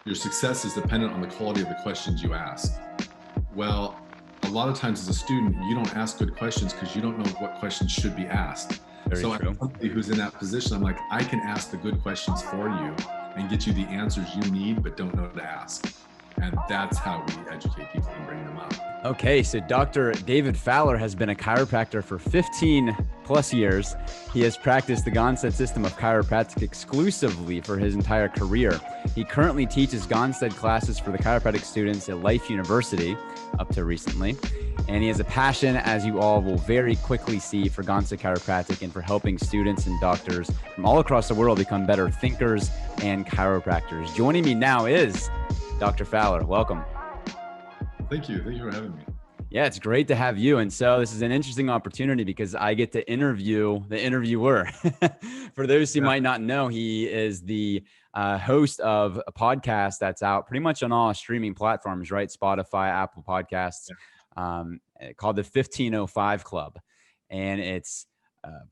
your success is dependent on the quality of the questions you ask. Well, a lot of times as a student, you don't ask good questions because you don't know what questions should be asked. Very so true. as somebody who's in that position, I'm like, I can ask the good questions for you and get you the answers you need, but don't know to ask. And that's how we educate people and bring them up. Okay, so Dr. David Fowler has been a chiropractor for 15 plus years. He has practiced the Gonstead system of chiropractic exclusively for his entire career. He currently teaches Gonstead classes for the chiropractic students at Life University up to recently. And he has a passion, as you all will very quickly see, for Gonstead Chiropractic and for helping students and doctors from all across the world become better thinkers and chiropractors. Joining me now is Dr. Fowler. Welcome. Thank you. Thank you for having me. Yeah, it's great to have you. And so this is an interesting opportunity because I get to interview the interviewer. For those who might not know, he is the host of a podcast that's out pretty much on all streaming platforms, right? Spotify, Apple Podcasts, called the 1505 Club. And it's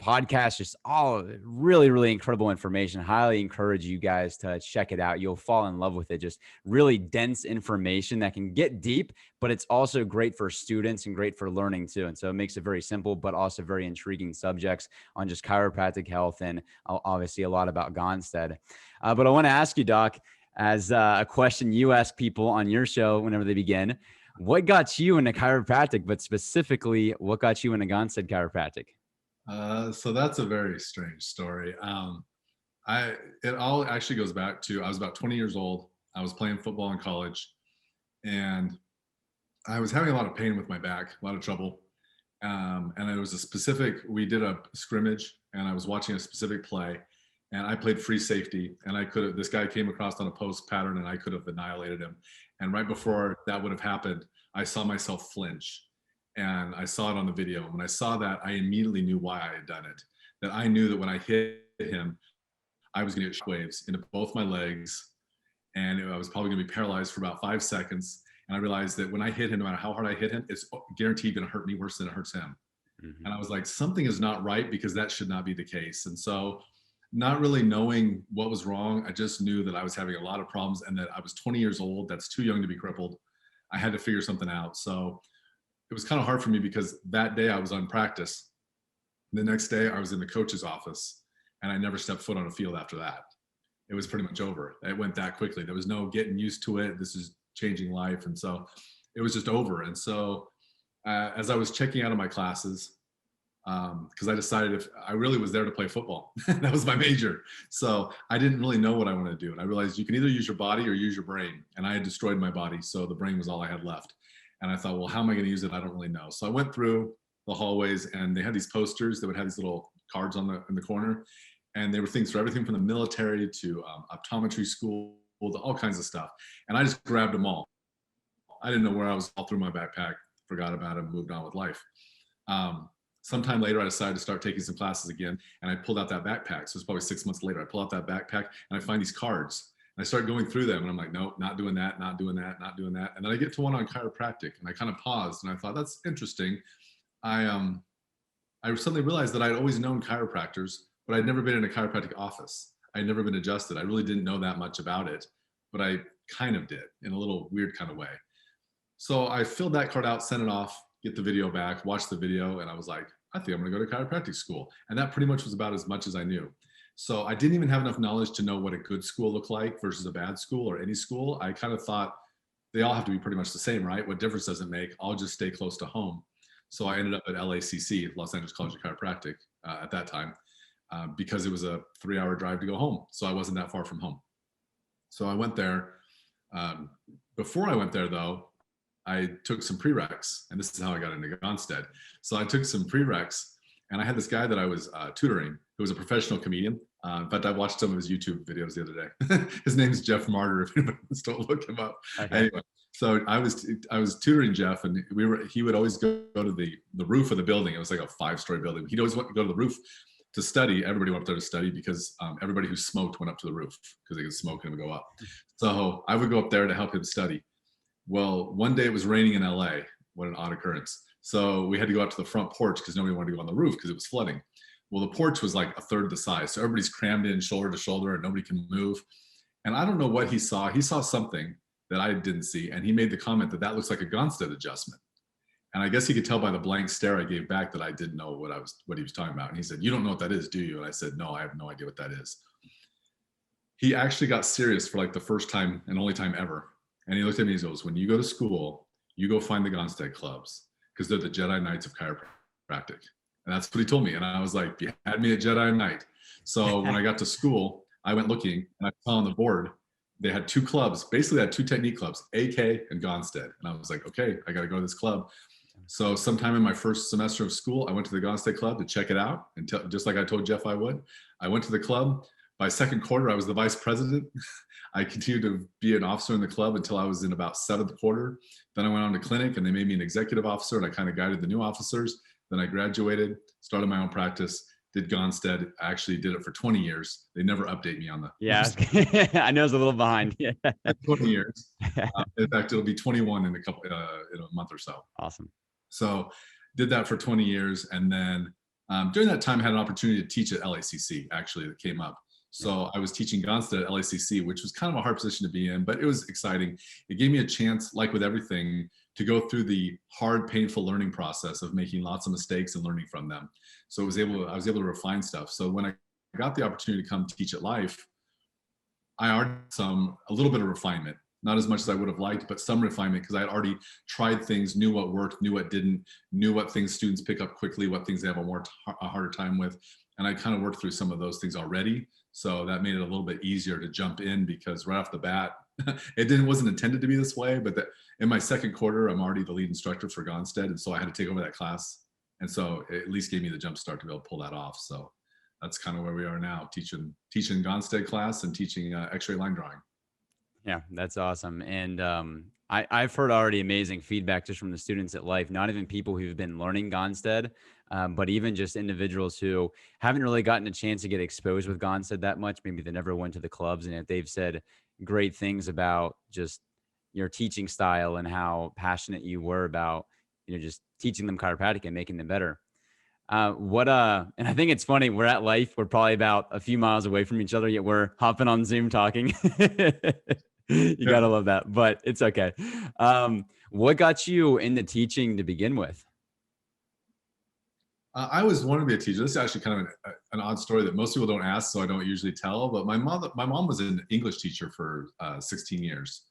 podcast, just all really, really incredible information. Highly encourage you guys to check it out. You'll fall in love with it. Just really dense information that can get deep, but it's also great for students and great for learning too. And so it makes it very simple, but also very intriguing subjects on just chiropractic health and obviously a lot about Gonstead. But I want to ask you, Doc, as a question you ask people on your show whenever they begin, what got you into chiropractic, but specifically what got you into Gonstead Chiropractic? So that's a very strange story. It all actually goes back to, I was about 20 years old. I was playing football in college and I was having a lot of pain with my back, a lot of trouble. And it was we did a scrimmage and I was watching a specific play and I played free safety and this guy came across on a post pattern and I could have annihilated him. And right before that would have happened, I saw myself flinch. And I saw it on the video. When I saw that, I immediately knew why I had done it. That I knew that when I hit him, I was gonna get shockwaves into both my legs, and I was probably gonna be paralyzed for about 5 seconds. And I realized that when I hit him, no matter how hard I hit him, it's guaranteed gonna hurt me worse than it hurts him. And I was like, something is not right because that should not be the case. And so, not really knowing what was wrong, I just knew that I was having a lot of problems and that I was 20 years old. That's too young to be crippled. I had to figure something out. So it was kind of hard for me because that day I was on practice. The next day I was in the coach's office and I never stepped foot on a field after that. It was pretty much over. It went that quickly. There was no getting used to it. This is changing life. And so it was just over. And so as I was checking out of my classes, because I decided if I really was there to play football, that was my major. So I didn't really know what I wanted to do. And I realized you can either use your body or use your brain. And I had destroyed my body. So the brain was all I had left. And I thought, well, how am I going to use it? I don't really know. So I went through the hallways and they had these posters that would have these little cards in the corner. And they were things for everything from the military to optometry school, to all kinds of stuff. And I just grabbed them all. I didn't know where I was, all through my backpack, forgot about them, moved on with life. Sometime later, I decided to start taking some classes again. And I pulled out that backpack. So it's probably 6 months later. I pull out that backpack and I find these cards. I start going through them and I'm like, nope, not doing that, not doing that, not doing that. And then I get to one on chiropractic and I kind of paused and I thought, that's interesting. I suddenly realized that I'd always known chiropractors, but I'd never been in a chiropractic office. I'd never been adjusted. I really didn't know that much about it, but I kind of did in a little weird kind of way. So I filled that card out, sent it off, get the video back, watched the video. And I was like, I think I'm gonna go to chiropractic school. And that pretty much was about as much as I knew. So I didn't even have enough knowledge to know what a good school looked like versus a bad school or any school. I kind of thought they all have to be pretty much the same, right? What difference does it make? I'll just stay close to home. So I ended up at LACC, Los Angeles College of Chiropractic, at that time, because it was a 3-hour drive to go home. So I wasn't that far from home. So I went there. Before I went there though, I took some prereqs, and this is how I got into Gonstead. So I took some prereqs and I had this guy that I was tutoring who was a professional comedian. In fact, I watched some of his YouTube videos the other day. His name is Jeff Martyr, if anybody wants to look him up. Okay. Anyway, so I was tutoring Jeff, and he would always go to the roof of the building. It was like a 5-story building. He'd always want to go to the roof to study. Everybody went up there to study because everybody who smoked went up to the roof because they could smoke and it would go up. So I would go up there to help him study. Well, one day it was raining in LA. What an odd occurrence. So we had to go out to the front porch because nobody wanted to go on the roof because it was flooding. Well, the porch was like a third the size. So everybody's crammed in shoulder to shoulder and nobody can move. And I don't know what he saw. He saw something that I didn't see. And he made the comment that that looks like a Gonstead adjustment. And I guess he could tell by the blank stare I gave back that I didn't know what he was talking about. And he said, "You don't know what that is, do you?" And I said, "No, I have no idea what that is." He actually got serious for like the first time and only time ever. And he looked at me and he goes, "When you go to school, you go find the Gonstead clubs because they're the Jedi Knights of chiropractic." And that's what he told me. And I was like, "You had me at Jedi Knight." So when I got to school, I went looking and I saw on the board, they had two clubs, basically had two technique clubs, AK and Gonstead. And I was like, okay, I got to go to this club. So sometime in my first semester of school, I went to the Gonstead club to check it out. And just like I told Jeff I would, I went to the club. By second quarter, I was the vice president. I continued to be an officer in the club until I was in about seventh quarter. Then I went on to clinic and they made me an executive officer and I kind of guided the new officers. Then I graduated, started my own practice, did Gonstead. I actually did it for 20 years. They never update me on the. Yeah, I know it's a little behind. Yeah. 20 years. In fact, it'll be 21 in a month or so. Awesome. So did that for 20 years. And then during that time, I had an opportunity to teach at LACC, actually, that came up. So I was teaching Gonstead at LACC, which was kind of a hard position to be in, but it was exciting. It gave me a chance, like with everything, to go through the hard, painful learning process of making lots of mistakes and learning from them. So I was able to refine stuff. So when I got the opportunity to come teach at Life, I already had a little bit of refinement, not as much as I would have liked, but some refinement because I had already tried things, knew what worked, knew what didn't, knew what things students pick up quickly, what things they have a harder time with. And I kind of worked through some of those things already. So that made it a little bit easier to jump in because right off the bat, it wasn't intended to be this way, but in my second quarter, I'm already the lead instructor for Gonstead. And so I had to take over that class. And so it at least gave me the jump start to be able to pull that off. So that's kind of where we are now, teaching Gonstead class and teaching x-ray line drawing. Yeah, that's awesome. And I've heard already amazing feedback just from the students at Life, not even people who've been learning Gonstead, but even just individuals who haven't really gotten a chance to get exposed with Gonstead that much. Maybe they never went to the clubs, and they've said great things about just your teaching style and how passionate you were about, just teaching them chiropractic and making them better. And I think it's funny, we're at Life, we're probably about a few miles away from each other, yet we're hopping on Zoom talking. You gotta love that, but it's okay. What got you into teaching to begin with? I always wanted to be a teacher. This is actually kind of an odd story that most people don't ask, so I don't usually tell. But my mom was an English teacher for 16 years.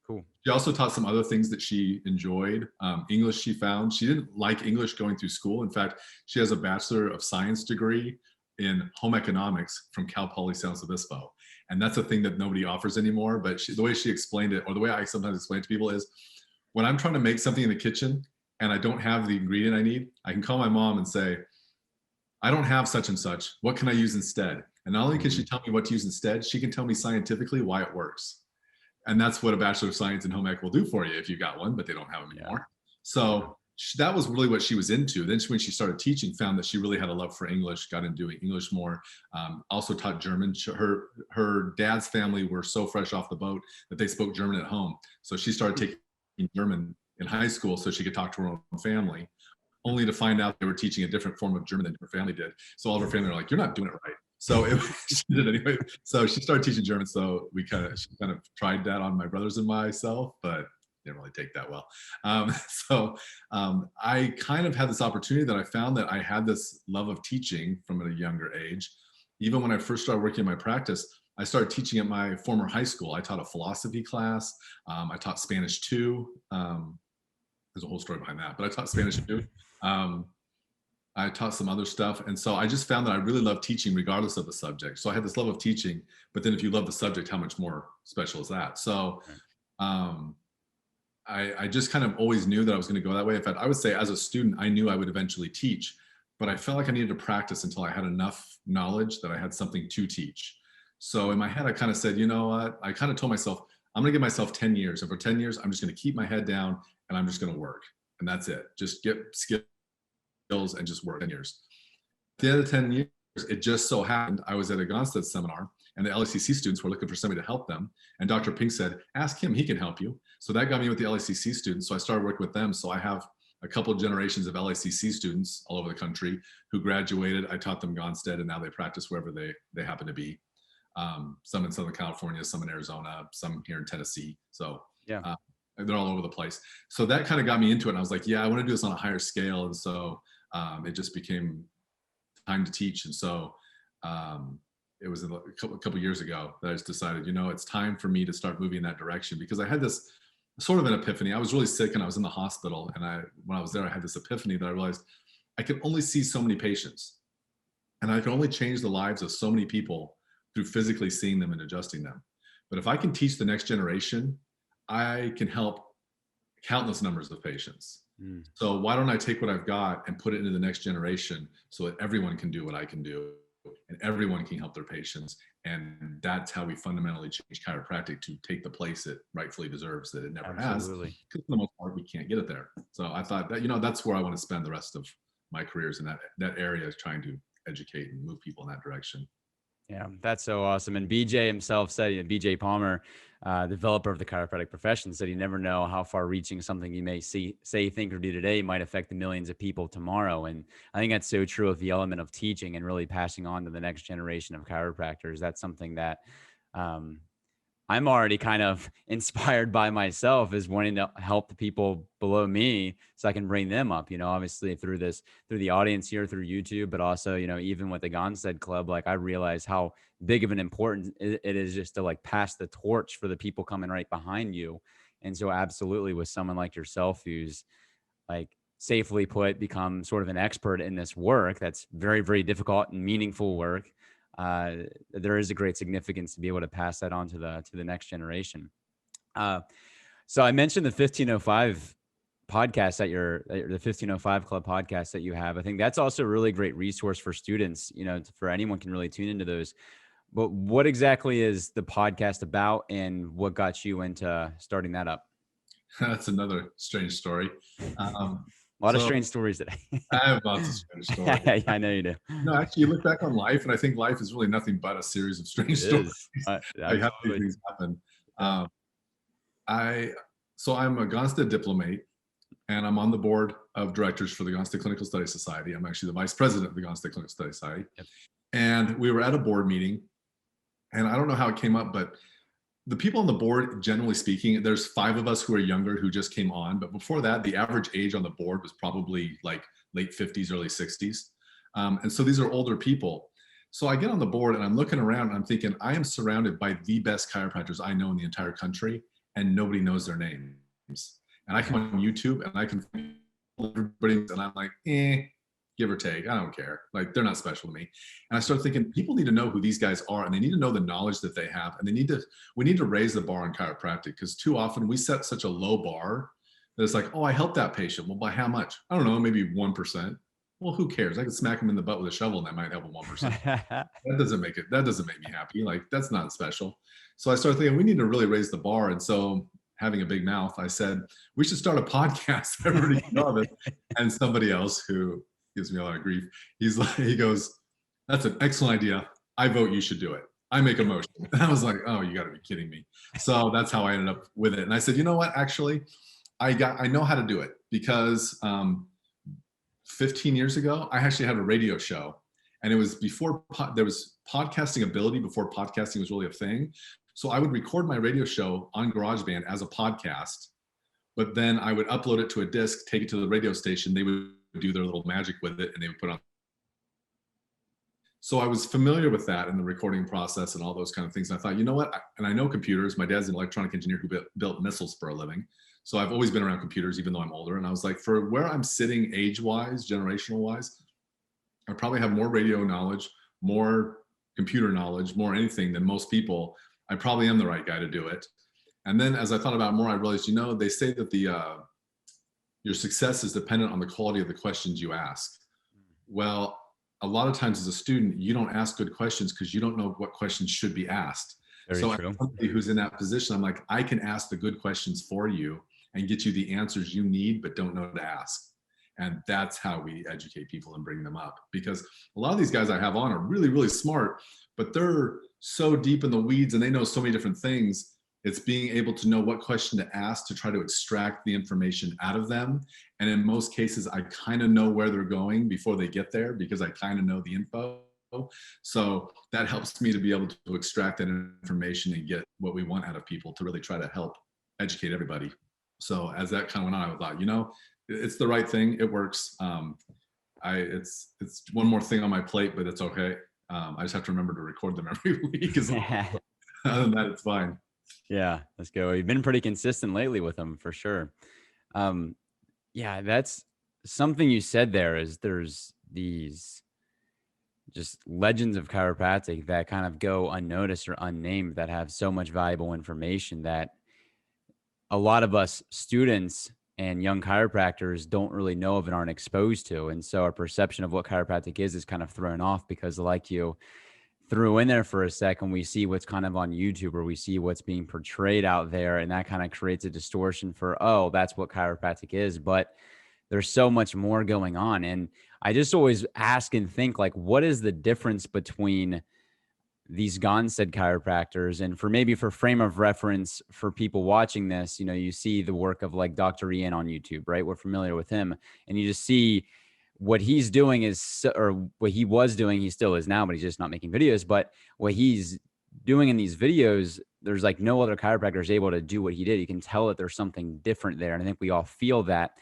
Cool. She also taught some other things that she enjoyed. English, she found she didn't like English going through school. In fact, she has a Bachelor of Science degree in home economics from Cal Poly San Luis Obispo. And that's a thing that nobody offers anymore. But the way she explained it, or the way I sometimes explain it to people is, when I'm trying to make something in the kitchen and I don't have the ingredient I need, I can call my mom and say, "I don't have such and such. What can I use instead?" And not only can she tell me what to use instead, she can tell me scientifically why it works. And that's what a Bachelor of Science in home ec will do for you if you got one, but they don't have them anymore. So that was really what she was into. Then when she started teaching, found that she really had a love for English, got into doing English more. Also taught German. Her dad's family were so fresh off the boat that they spoke German at home. So she started taking German in high school so she could talk to her own family, only to find out they were teaching a different form of German than her family did. So all of her family were like, "You're not doing it right." So she did it anyway. So she started teaching German. So she kind of tried that on my brothers and myself, but didn't really take that well. I kind of had this opportunity that I found that I had this love of teaching from a younger age. Even when I first started working in my practice, I started teaching at my former high school. I taught a philosophy class. I taught Spanish 2. There's a whole story behind that, but I taught Spanish 2. I taught some other stuff. And so I just found that I really love teaching regardless of the subject. So I had this love of teaching, but then if you love the subject, how much more special is that? So I just kind of always knew that I was going to go that way. In fact, I would say as a student, I knew I would eventually teach, but I felt like I needed to practice until I had enough knowledge that I had something to teach. So in my head, I kind of said, you know what? I kind of told myself, I'm going to give myself 10 years. And for 10 years, I'm just going to keep my head down and I'm just going to work. And that's it. Just get skills and just work 10 years. At the end of 10 years, it just so happened I was at a Gonstead seminar and the LACC students were looking for somebody to help them. And Dr. Pink said, "Ask him, he can help you." So that got me with the LACC students. So I started working with them. So I have a couple of generations of LACC students all over the country who graduated. I taught them Gonstead and now they practice wherever they happen to be. some in Southern California, some in Arizona, some here in Tennessee. So Yeah. they're all over the place. So that kind of got me into it. And I was like, yeah, I want to do this on a higher scale. And so it just became time to teach. And so it was a couple years ago that I just decided, it's time for me to start moving in that direction, because I had this sort of an epiphany. I was really sick and I was in the hospital. And when I was there, I had this epiphany that I realized I could only see so many patients, and I can only change the lives of so many people through physically seeing them and adjusting them. But if I can teach the next generation, I can help countless numbers of patients. So why don't I take what I've got and put it into the next generation so that everyone can do what I can do and everyone can help their patients. And that's how we fundamentally change chiropractic to take the place it rightfully deserves that it never Absolutely. has. Because for the most part, we can't get it there. So I thought that, that's where I want to spend the rest of my careers, in that area, is trying to educate and move people in that direction. Yeah, that's so awesome. And BJ himself said, BJ Palmer, developer of the chiropractic profession, said you never know how far reaching something you may say, think, or do today might affect the millions of people tomorrow. And I think that's so true of the element of teaching and really passing on to the next generation of chiropractors. That's something that I'm already kind of inspired by myself, is wanting to help the people below me so I can bring them up, obviously through the audience here, through YouTube, but also, even with the Gonstead Club, like I realize how big of an importance it is just to like pass the torch for the people coming right behind you. And so absolutely, with someone like yourself, who's like safely put, become sort of an expert in this work, that's very, very difficult and meaningful work. There is a great significance to be able to pass that on to the next generation. So I mentioned the 1505 podcast the 1505 Club podcast that you have. I think that's also a really great resource for students, for anyone can really tune into those. But what exactly is the podcast about, and what got you into starting that up? That's another strange story. A lot of strange stories today. I have lots of strange stories. I know you do. No, actually, you look back on life, and I think life is really nothing but a series of strange stories. Like how these things happen. I'm a Gonstead diplomate, and I'm on the board of directors for the Gonstead Clinical Studies Society. I'm actually the vice president of the Gonstead Clinical Studies Society. Yep. And we were at a board meeting, and I don't know how it came up, but the people on the board, generally speaking, there's 5 of us who are younger who just came on. But before that, the average age on the board was probably like late 50s, early 60s. And so these are older people. So I get on the board and I'm looking around and I'm thinking, I am surrounded by the best chiropractors I know in the entire country, and nobody knows their names. And I come on YouTube and I can find everybody, and I'm like, give or take, I don't care. Like, they're not special to me. And I start thinking, people need to know who these guys are, and they need to know the knowledge that they have. And we need to raise the bar on chiropractic, because too often we set such a low bar that it's like, oh, I helped that patient. Well, by how much? I don't know, maybe 1%. Well, who cares? I could smack him in the butt with a shovel and that might help him 1%. That doesn't make me happy. Like, that's not special. So I started thinking, we need to really raise the bar. And so, having a big mouth, I said, we should start a podcast. Everybody can know it. And somebody else who gives me a lot of grief, he goes, that's an excellent idea. I vote you should do it. I make a motion. And I was like, oh, you got to be kidding me. So that's how I ended up with it. And I said, you know what? Actually, I know how to do it, because 15 years ago, I actually had a radio show, and it was before there was podcasting ability, before podcasting was really a thing. So I would record my radio show on GarageBand as a podcast, but then I would upload it to a disc, take it to the radio station. They would do their little magic with it, and they would put on. So I was familiar with that in the recording process and all those kind of things. And I thought, you know what? And I know computers. My dad's an electronic engineer who built missiles for a living. So I've always been around computers, even though I'm older. And I was like, for where I'm sitting age-wise, generational-wise, I probably have more radio knowledge, more computer knowledge, more anything than most people. I probably am the right guy to do it. And then as I thought about it more, I realized, they say that your success is dependent on the quality of the questions you ask. Well, a lot of times as a student, you don't ask good questions because you don't know what questions should be asked. Very so true. As somebody who's in that position, I'm like, I can ask the good questions for you and get you the answers you need, but don't know to ask. And that's how we educate people and bring them up. Because a lot of these guys I have on are really, really smart, but they're so deep in the weeds and they know so many different things. It's being able to know what question to ask to try to extract the information out of them. And in most cases, I kind of know where they're going before they get there, because I kind of know the info. So that helps me to be able to extract that information and get what we want out of people to really try to help educate everybody. So as that kind of went on, I thought, it's the right thing. It works. It's one more thing on my plate, but it's okay. I just have to remember to record them every week. Other than that, it's fine. Yeah, let's go. You've been pretty consistent lately with them for sure. Yeah, that's something you said there is there's these just legends of chiropractic that kind of go unnoticed or unnamed that have so much valuable information that a lot of us students and young chiropractors don't really know of and aren't exposed to. And so our perception of what chiropractic is kind of thrown off because, like you threw in there for a second, we see what's kind of on YouTube or we see what's being portrayed out there. And that kind of creates a distortion for, oh, that's what chiropractic is. But there's so much more going on. And I just always ask and think, like, what is the difference between these Gonstead chiropractors? And for frame of reference for people watching this, you see the work of like Dr. Ian on YouTube, right? We're familiar with him, and you just see what he's doing or what he was doing, he still is now, but he's just not making videos. But what he's doing in these videos, there's like no other chiropractor is able to do what he did. You can tell that there's something different there. And I think we all feel that.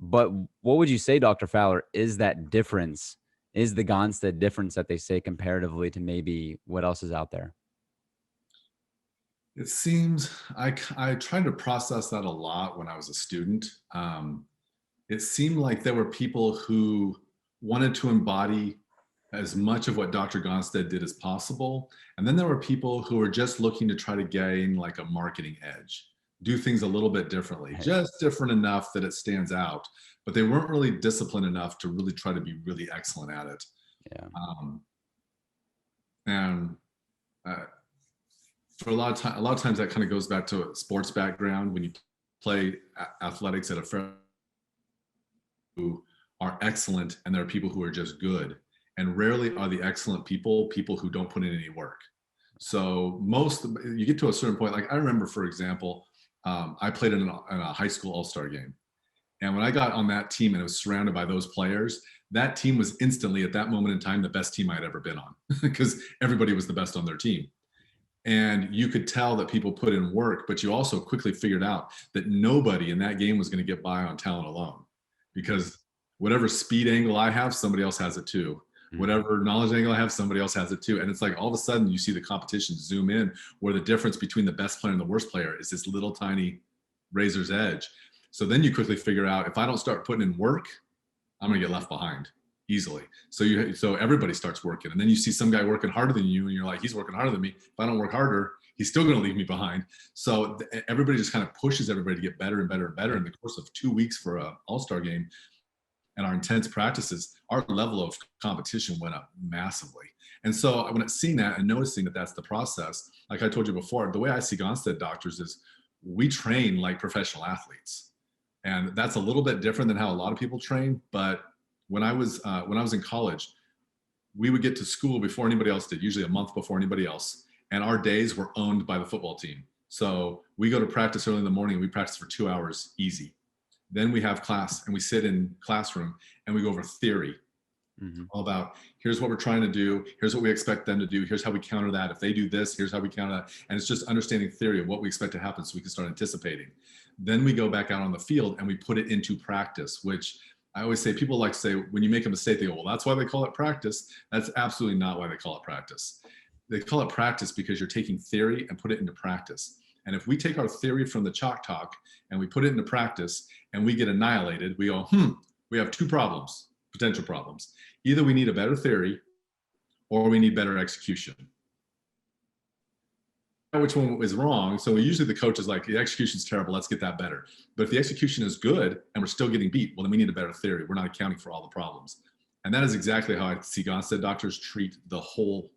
But what would you say, Dr. Fowler, is that difference? Is the Gonstead difference that they say comparatively to maybe what else is out there? It seems I tried to process that a lot when I was a student. It seemed like there were people who wanted to embody as much of what Dr. Gonstead did as possible. And then there were people who were just looking to try to gain like a marketing edge, do things a little bit differently, just different enough that it stands out, but they weren't really disciplined enough to really try to be really excellent at it. Yeah. And for a lot of times that kind of goes back to a sports background. When you play athletics at a fair, who are excellent, and there are people who are just good, and rarely are the excellent people who don't put in any work. So you get to a certain point. Like I remember, for example, I played in a high school all-star game, and when I got on that team and it was surrounded by those players, that team was instantly at that moment in time the best team I had ever been on because everybody was the best on their team. And you could tell that people put in work, but you also quickly figured out that nobody in that game was going to get by on talent alone, because whatever speed angle I have, somebody else has it too. Whatever knowledge angle I have, somebody else has it too. And it's like all of a sudden you see the competition zoom in, where the difference between the best player and the worst player is this little tiny razor's edge. So then you quickly figure out, if I don't start putting in work, I'm going to get left behind easily. So everybody starts working, and then you see some guy working harder than you, and you're like, he's working harder than me. If I don't work harder, he's still going to leave me behind. So everybody just kind of pushes everybody to get better and better and better. In the course of 2 weeks for an all-star game and our intense practices, our level of competition went up massively. And so when seeing that and noticing that that's the process, like I told you before, the way I see Gonstead doctors is we train like professional athletes. And that's a little bit different than how a lot of people train. But when I was in college, we would get to school before anybody else did, usually a month before anybody else. And our days were owned by the football team. So we go to practice early in the morning. We practice for 2 hours easy. Then we have class, and we sit in classroom and we go over theory. All about, here's what we're trying to do. Here's what we expect them to do. Here's how we counter that. If they do this, here's how we counter that. And it's just understanding theory of what we expect to happen so we can start anticipating. Then we go back out on the field and we put it into practice, which I always say, people like to say, when you make a mistake, they go, well, that's why they call it practice. That's absolutely not why they call it practice. They call it practice because you're taking theory and put it into practice. And if we take our theory from the chalk talk and we put it into practice and we get annihilated, we go, we have two problems, potential problems. Either we need a better theory or we need better execution. Which one is wrong? So usually the coach is like, the execution is terrible, let's get that better. But if the execution is good and we're still getting beat, well, then we need a better theory. We're not accounting for all the problems. And that is exactly how I see Gonstead doctors treat the whole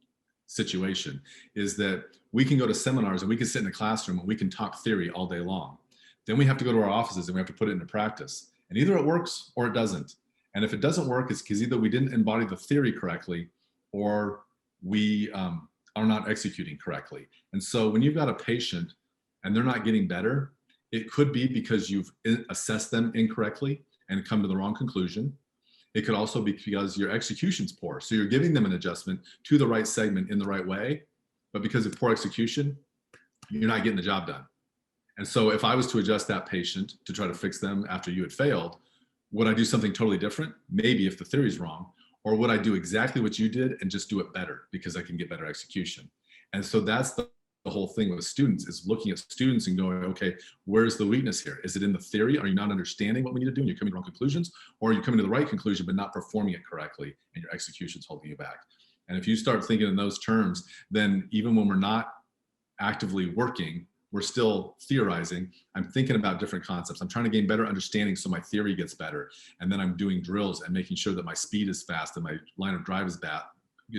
situation, is that we can go to seminars and we can sit in a classroom and we can talk theory all day long. Then we have to go to our offices and we have to put it into practice. And either it works or it doesn't. And if it doesn't work, it's because either we didn't embody the theory correctly or we are not executing correctly. And so when you've got a patient and they're not getting better, it could be because you've assessed them incorrectly and come to the wrong conclusion. It could also be because your execution's poor. So you're giving them an adjustment to the right segment in the right way, but because of poor execution, you're not getting the job done. And so if I was to adjust that patient to try to fix them after you had failed, would I do something totally different? Maybe, if the theory's wrong. Or would I do exactly what you did and just do it better because I can get better execution? And so that's the whole thing with students, is looking at students and going, okay, where's the weakness here? Is it in the theory? Are you not understanding what we need to do and you're coming to wrong conclusions? Or are you coming to the right conclusion but not performing it correctly and your execution's holding you back? And if you start thinking in those terms, then even when we're not actively working, we're still theorizing. I'm thinking about different concepts. I'm trying to gain better understanding so my theory gets better. And then I'm doing drills and making sure that my speed is fast and my line of drive is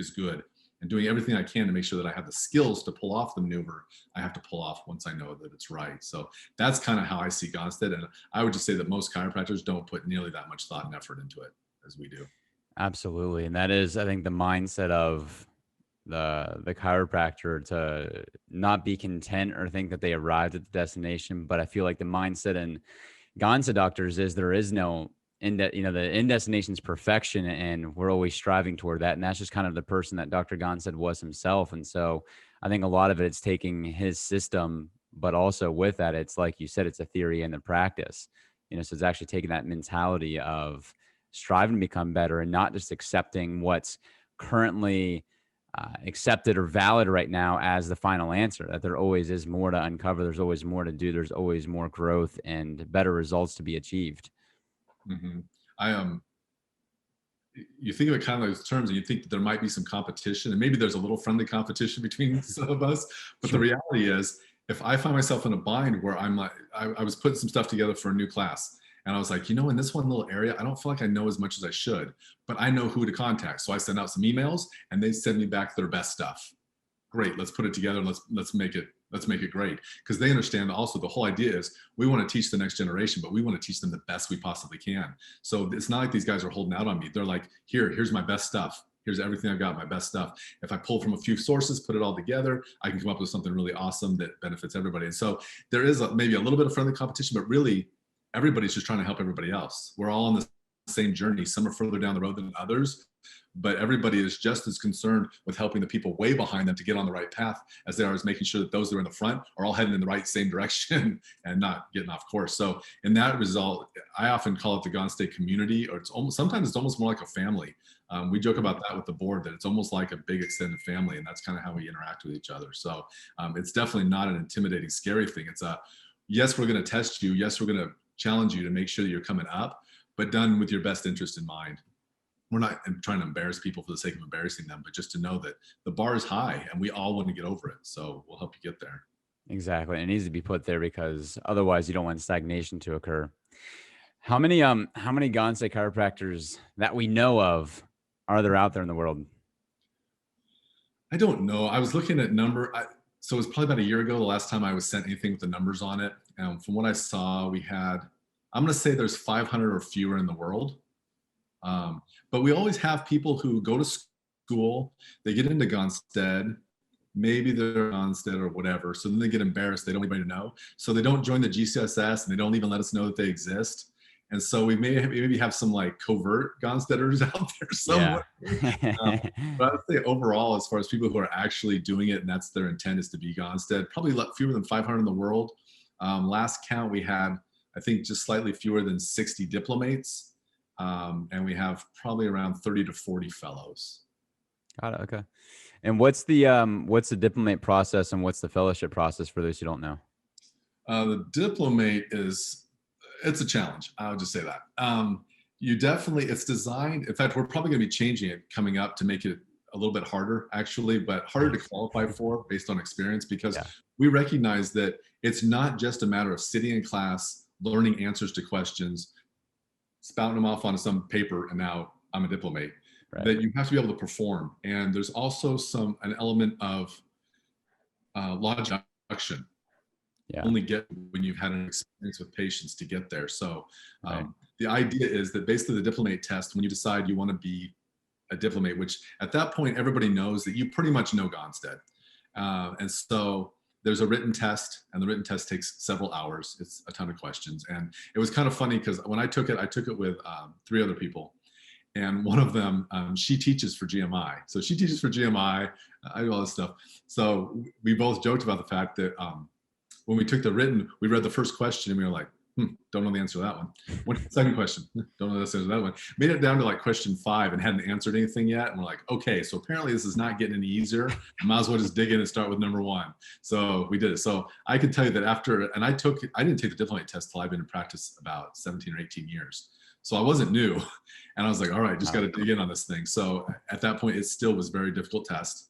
good, and doing everything I can to make sure that I have the skills to pull off the maneuver I have to pull off once I know that it's right. So that's kind of how I see Gonstead. And I would just say that most chiropractors don't put nearly that much thought and effort into it as we do. Absolutely. And that is, I think, the mindset of the chiropractor, to not be content or think that they arrived at the destination. But I feel like the mindset in Gonstead doctors is there is no the end destination is perfection, and we're always striving toward that. And that's just kind of the person that Dr. Gonstead was himself. And so I think a lot of it's taking his system, but also with that, it's like you said, it's a theory and the practice, so it's actually taking that mentality of striving to become better and not just accepting what's currently accepted or valid right now as the final answer, that there always is more to uncover. There's always more to do. There's always more growth and better results to be achieved. Mm-hmm. You think of it kind of those terms and you think that there might be some competition, and maybe there's a little friendly competition between some of us. But Sure. the reality is, if I find myself in a bind where I'm like, I was putting some stuff together for a new class, and I was like, in this one little area, I don't feel like I know as much as I should, but I know who to contact. So I send out some emails and they send me back their best stuff. Great, let's put it together and let's make it great. Because they understand also the whole idea is we want to teach the next generation, but we want to teach them the best we possibly can. So it's not like these guys are holding out on me. They're like, here's my best stuff. Here's everything I've got, my best stuff. If I pull from a few sources, put it all together, I can come up with something really awesome that benefits everybody. And so there is maybe a little bit of friendly competition, but really everybody's just trying to help everybody else. We're all on the same journey. Some are further down the road than others, but everybody is just as concerned with helping the people way behind them to get on the right path as they are as making sure that those that are in the front are all heading in the same direction and not getting off course. So in that result, I often call it the Gonstead community, or sometimes it's almost more like a family. We joke about that with the board, that it's almost like a big extended family, and that's kind of how we interact with each other. So it's definitely not an intimidating, scary thing. It's yes, we're going to test you. Yes, we're going to challenge you to make sure that you're coming up, but done with your best interest in mind. We're not trying to embarrass people for the sake of embarrassing them, but just to know that the bar is high and we all want to get over it. So we'll help you get there. Exactly. And it needs to be put there because otherwise you don't want stagnation to occur. How many Gonstead chiropractors that we know of are there out there in the world? I don't know. I was looking at so it was probably about a year ago, the last time I was sent anything with the numbers on it. From what I saw, I'm going to say there's 500 or fewer in the world. But we always have people who go to school, they get into Gonstead, maybe they're Gonstead or whatever. So then they get embarrassed. They don't want anybody to know. So they don't join the GCSS and they don't even let us know that they exist. And so we maybe have some like covert Gonsteaders out there somewhere. Yeah. But I'd say overall, as far as people who are actually doing it and that's their intent is to be Gonstead, probably fewer than 500 in the world. Last count, we had, I think, just slightly fewer than 60 diplomates. And we have probably around 30 to 40 fellows. Got it. Okay. And what's the diplomate process and what's the fellowship process for those who don't know? The diplomate it's a challenge. I would just say that. It's designed, in fact, we're probably going to be changing it coming up to make it a little bit harder, actually, but harder to qualify for based on experience, because we recognize that it's not just a matter of sitting in class, learning answers to questions, spouting them off on some paper, and now I'm a diplomate. Right. That you have to be able to perform. And there's also an element of logic deduction. Yeah. Only get when you've had an experience with patients to get there. So right. The idea is that basically the diplomate test, when you decide you want to be a diplomate, which at that point, everybody knows that you pretty much know Gonstead. And so there's a written test, and the written test takes several hours. It's a ton of questions. And it was kind of funny because when I took it with 3 other people. And one of them, she teaches for GMI. So she teaches for GMI. I do all this stuff. So we both joked about the fact that when we took the written, we read the first question and we were like, don't know the answer to that one. Second question, don't know the answer to that one. Made it down to like question 5 and hadn't answered anything yet. And we're like, okay, so apparently this is not getting any easier. I might as well just dig in and start with number 1. So we did it. So I can tell you that after, and I didn't take the diplomate test till I've been in practice about 17 or 18 years. So I wasn't new. And I was like, all right, just got to dig in on this thing. So at that point, it still was a very difficult test.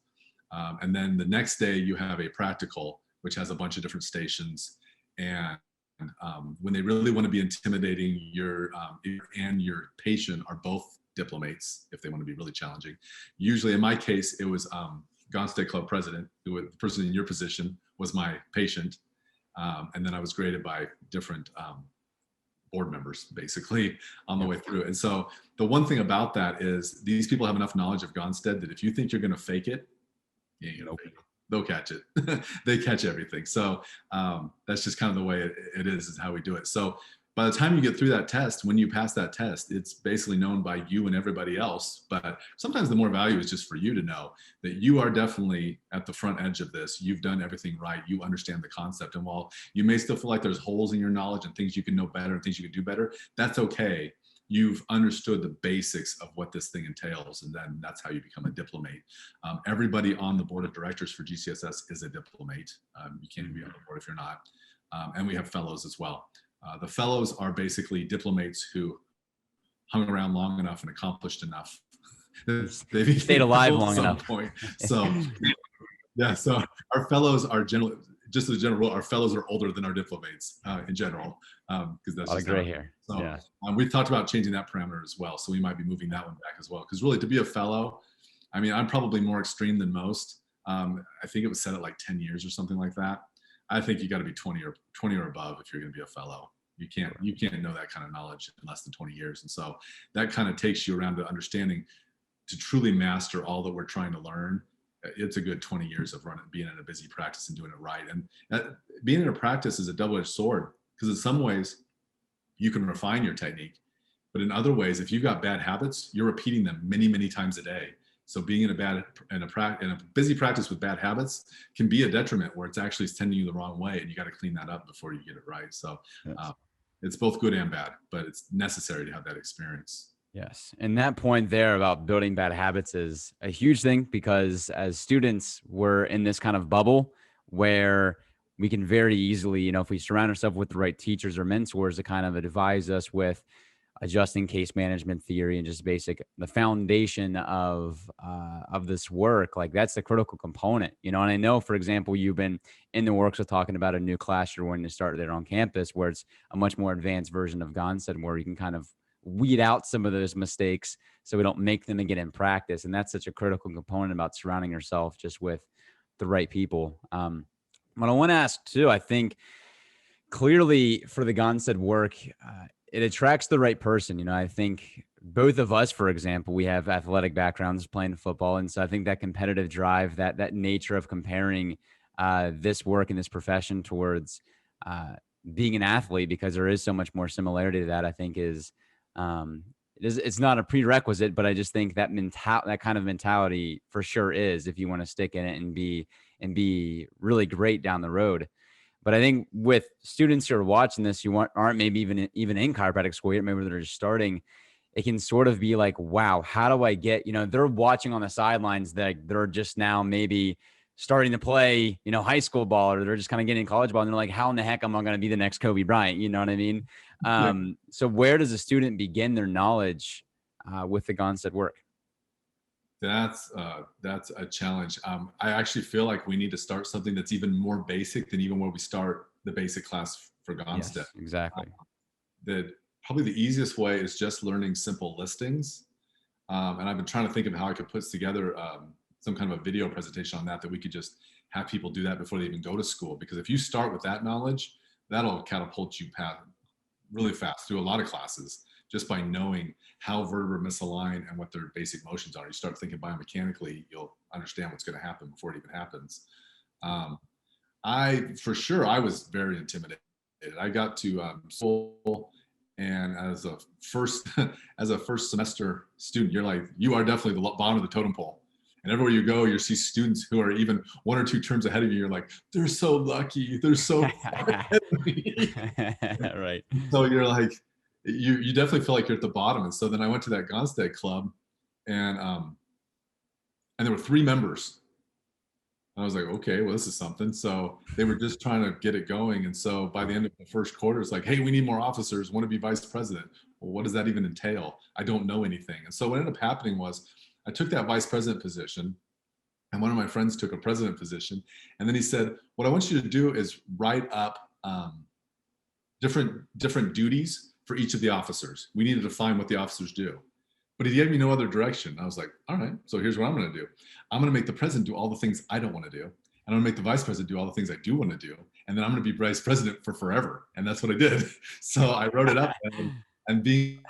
And then the next day you have a practical, which has a bunch of different stations. And when they really want to be intimidating, your and your patient are both diplomates if they want to be really challenging. Usually in my case, it was Gonstead Club president, the person in your position was my patient. And then I was graded by different board members basically on the way through. And so the one thing about that is these people have enough knowledge of Gonstead that if you think you're going to fake it, you ain't gonna fake it. They'll catch it. They catch everything. So that's just kind of the way it is how we do it. So by the time you get through that test, when you pass that test, it's basically known by you and everybody else. But sometimes the more value is just for you to know that you are definitely at the front edge of this. You've done everything right. You understand the concept. And while you may still feel like there's holes in your knowledge and things you can know better and things you can do better, that's okay. You've understood the basics of what this thing entails, and then that's how you become a diplomate. Everybody on the board of directors for GCSS is a diplomate. You can't be on the board if you're not. And we have fellows as well. The fellows are basically diplomates who hung around long enough and accomplished enough. They stayed alive long enough. Point. So, yeah, so our fellows are generally, just as a general rule, our fellows are older than our diplomates in general, because that's just gray hair. So yeah. We've talked about changing that parameter as well. So we might be moving that one back as well. Because really, to be a fellow, I mean, I'm probably more extreme than most. I think it was set at like 10 years or something like that. I think you got to be 20 or above if you're going to be a fellow. You can't know that kind of knowledge in less than 20 years. And so that kind of takes you around to understanding to truly master all that we're trying to learn. It's a good 20 years of being in a busy practice and doing it right. And being in a practice is a double-edged sword, because in some ways you can refine your technique, but in other ways, if you've got bad habits, you're repeating them many, many times a day. So being in a busy practice with bad habits can be a detriment, where it's actually sending you the wrong way, and you got to clean that up before you get it right. So it's both good and bad, but it's necessary to have that experience. Yes. And that point there about building bad habits is a huge thing, because as students, we're in this kind of bubble where we can very easily, if we surround ourselves with the right teachers or mentors to kind of advise us with adjusting case management theory and just the foundation of this work, like that's the critical component, and I know, for example, you've been in the works of talking about a new class you're wanting to start there on campus, where it's a much more advanced version of Gonstead, where you can kind of weed out some of those mistakes so we don't make them again in practice. And that's such a critical component about surrounding yourself just with the right people. What I want to ask too, I think clearly for the Gonstead work, it attracts the right person. I think both of us, for example, we have athletic backgrounds playing football. And so I think that competitive drive, that nature of comparing this work and this profession towards being an athlete, because there is so much more similarity to that, I think it's not a prerequisite, but I just think that that kind of mentality for sure is, if you want to stick in it and be really great down the road. But I think with students who are watching this, aren't maybe even in chiropractic school yet, maybe they're just starting, it can sort of be like, wow, how do I get, they're watching on the sidelines that they're just now maybe starting to play, high school ball, or they're just kind of getting college ball. And they're like, how in the heck am I going to be the next Kobe Bryant? You know what I mean? So where does a student begin their knowledge with the Gonstead work? That's a challenge. I actually feel like we need to start something that's even more basic than even where we start the basic class for Gonstead. Yes, exactly. Probably the easiest way is just learning simple listings. And I've been trying to think of how I could put together some kind of a video presentation on that we could just have people do that before they even go to school. Because if you start with that knowledge, that'll catapult you really fast through a lot of classes, just by knowing how vertebrae misalign and what their basic motions are. You start thinking biomechanically, you'll understand what's going to happen before it even happens. For sure, I was very intimidated. I got to school And as a first as a first semester student, you are definitely the bottom of the totem pole. And everywhere you go, you see students who are even one or two terms ahead of you. You're like, they're so lucky. They're so far ahead of me. Right. So you're like, you definitely feel like you're at the bottom. And so then I went to that Gonstead club, and there were 3 members. I was like, okay, well, this is something. So they were just trying to get it going. And so by the end of the first quarter, it's like, hey, we need more officers, want to be vice president. Well, what does that even entail? I don't know anything. And so what ended up happening was I took that vice president position, and one of my friends took a president position. And then he said, what I want you to do is write up different duties for each of the officers. We need to define what the officers do. But he gave me no other direction. I was like, all right, so here's what I'm going to do. I'm going to make the president do all the things I don't want to do. And I'm going to make the vice president do all the things I do want to do. And then I'm going to be vice president for forever. And that's what I did. So I wrote it up. And being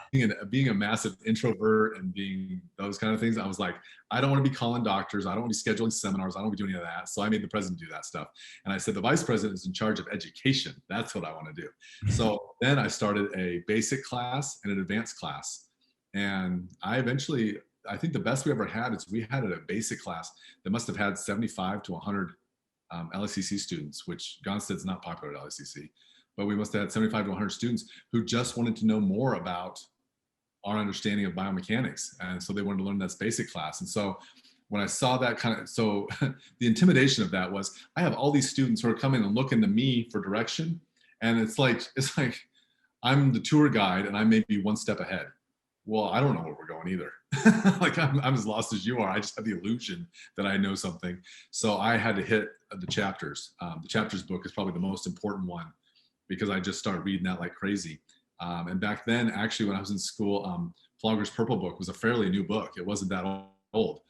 a massive introvert and being those kind of things, I was like, I don't want to be calling doctors. I don't want to be scheduling seminars. I don't want to be doing any of that. So I made the president do that stuff. And I said, the vice president is in charge of education. That's what I want to do. So then I started a basic class and an advanced class. And I think the best we ever had is we had a basic class that must have had 75 to 100 LSCC students, which Gonstead's not popular at LSCC, but we must have had 75 to 100 students who just wanted to know more about our understanding of biomechanics. And so they wanted to learn that basic class. And so when I saw that the intimidation of that was, I have all these students who are coming and looking to me for direction. And it's like, I'm the tour guide and I may be one step ahead. Well, I don't know where we're going either. Like I'm as lost as you are. I just have the illusion that I know something. So I had to hit the chapters. The chapters book is probably the most important one because I just started reading that like crazy. And back then, actually, when I was in school, Plogger's Purple Book was a fairly new book. It wasn't that old.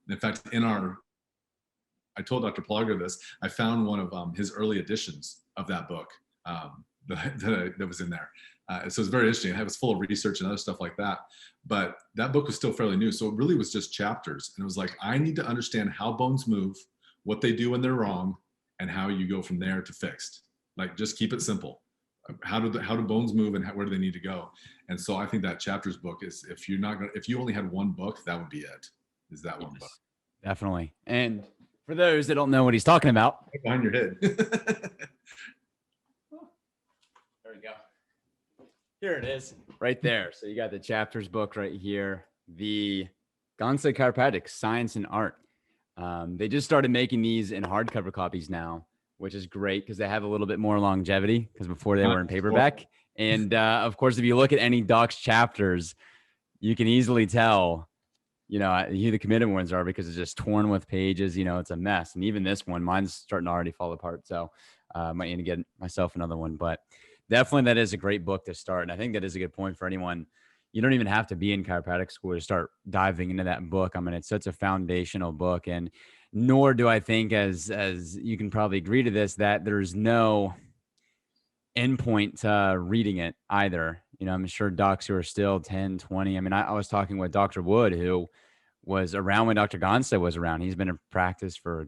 In fact, I told Dr. Plogger this, I found one of his early editions of that book that was in there. So it's very interesting. It was full of research and other stuff like that. But that book was still fairly new. So it really was just chapters. And it was like, I need to understand how bones move, what they do when they're wrong, and how you go from there to fixed. Like, just keep it simple. How do bones move and where do they need to go? And so I think that chapters book is, if you only had one book, that would be it. Is that one book? Definitely. And for those that don't know what he's talking about, right behind your head. There we go. Here it is, right there. So you got the chapters book right here, the Gonstead Chiropractic Science and Art. They just started making these in hardcover copies now, which is great because they have a little bit more longevity because before they were in paperback. And of course, if you look at any doc's chapters, you can easily tell, who the committed ones are because it's just torn with pages. It's a mess. And even this one, mine's starting to already fall apart. So I might need to get myself another one. But definitely that is a great book to start. And I think that is a good point for anyone. You don't even have to be in chiropractic school to start diving into that book. I mean, it's such a foundational book. And nor do I think, as you can probably agree to this, that there's no endpoint to reading it either. I'm sure docs who are still 10, 20. I mean, I was talking with Dr. Wood, who was around when Dr. Gonstead was around. He's been in practice for,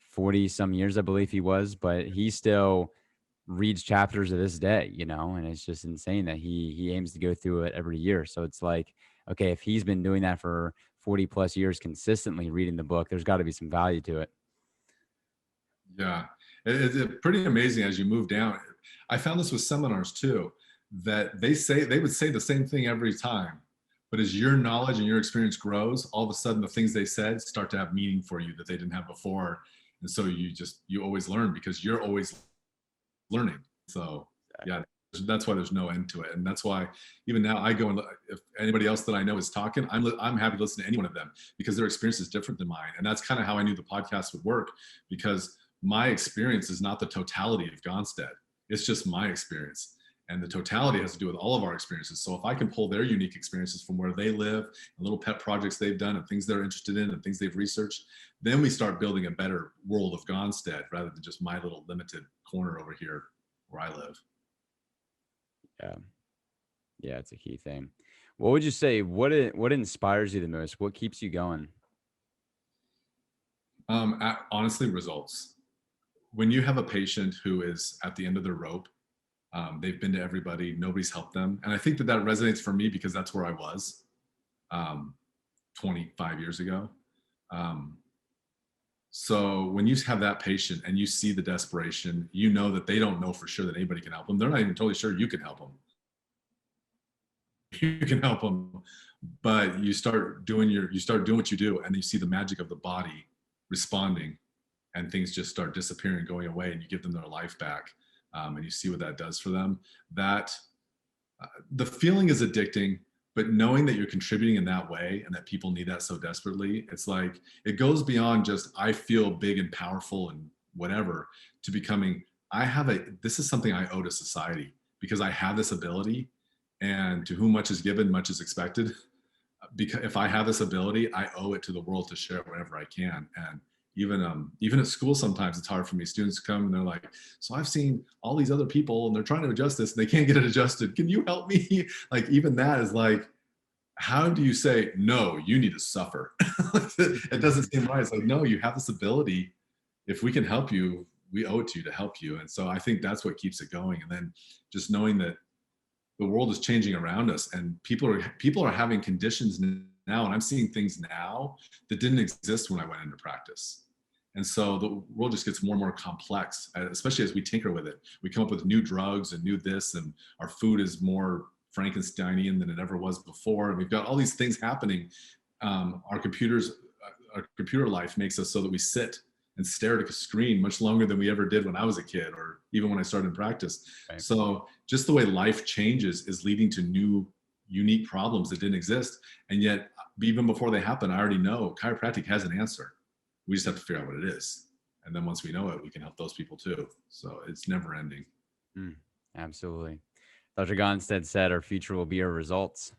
40 some years, I believe he was, but he still reads chapters of this day, and it's just insane that he aims to go through it every year. So it's like, okay, if he's been doing that for 40 plus years, consistently reading the book, there's got to be some value to it. Yeah. It's pretty amazing as you move down. I found this with seminars too, that they would say the same thing every time, but as your knowledge and your experience grows, all of a sudden the things they said start to have meaning for you that they didn't have before. And so you always learn because you're always learning. So yeah, that's why there's no end to it. And that's why even now I go and if anybody else that I know is talking, I'm happy to listen to any one of them because their experience is different than mine. And that's kind of how I knew the podcast would work, because my experience is not the totality of Gonstead. It's just my experience. And the totality has to do with all of our experiences. So if I can pull their unique experiences from where they live and little pet projects they've done and things they're interested in and things they've researched, then we start building a better world of Gonstead rather than just my little limited corner over here where I live. Yeah, it's a key thing. What would you say, what inspires you the most? What keeps you going? Honestly, results. When you have a patient who is at the end of their rope They've been to everybody. Nobody's helped them. And I think that that resonates for me because that's where I was 25 years ago. So when you have that patient and you see the desperation, you know that they don't know for sure that anybody can help them. They're not even totally sure you can help them. You can help them, but you start doing what you do, and you see the magic of the body responding, and things just start disappearing, going away, and you give them their life back, and you see what that does for them. That the feeling is addicting, but knowing that you're contributing in that way and that people need that so desperately, it's like it goes beyond just I feel big and powerful and whatever, to becoming this is something I owe to society because I have this ability, and to whom much is given, much is expected. Because if I have this ability, I owe it to the world to share whatever I can. And even at school, sometimes it's hard for me. Students come and they're like, so I've seen all these other people and they're trying to adjust this and they can't get it adjusted. Can you help me? Like, even that is like, how do you say, no, you need to suffer? It doesn't seem right. It's like, no, you have this ability. If we can help you, we owe it to you to help you. And so I think that's what keeps it going. And then just knowing that the world is changing around us, and people are having conditions now, and I'm seeing things now that didn't exist when I went into practice. And so the world just gets more and more complex, especially as we tinker with it. We come up with new drugs and new this, and our food is more Frankensteinian than it ever was before. And we've got all these things happening. Our computer life makes us so that we sit and stare at a screen much longer than we ever did when I was a kid, or even when I started in practice. Right. So just the way life changes is leading to new, unique problems that didn't exist. And yet, even before they happen, I already know chiropractic has an answer. We just have to figure out what it is. And then once we know it, we can help those people too. So it's never ending. Absolutely. Dr. Gonstead said our future will be our results.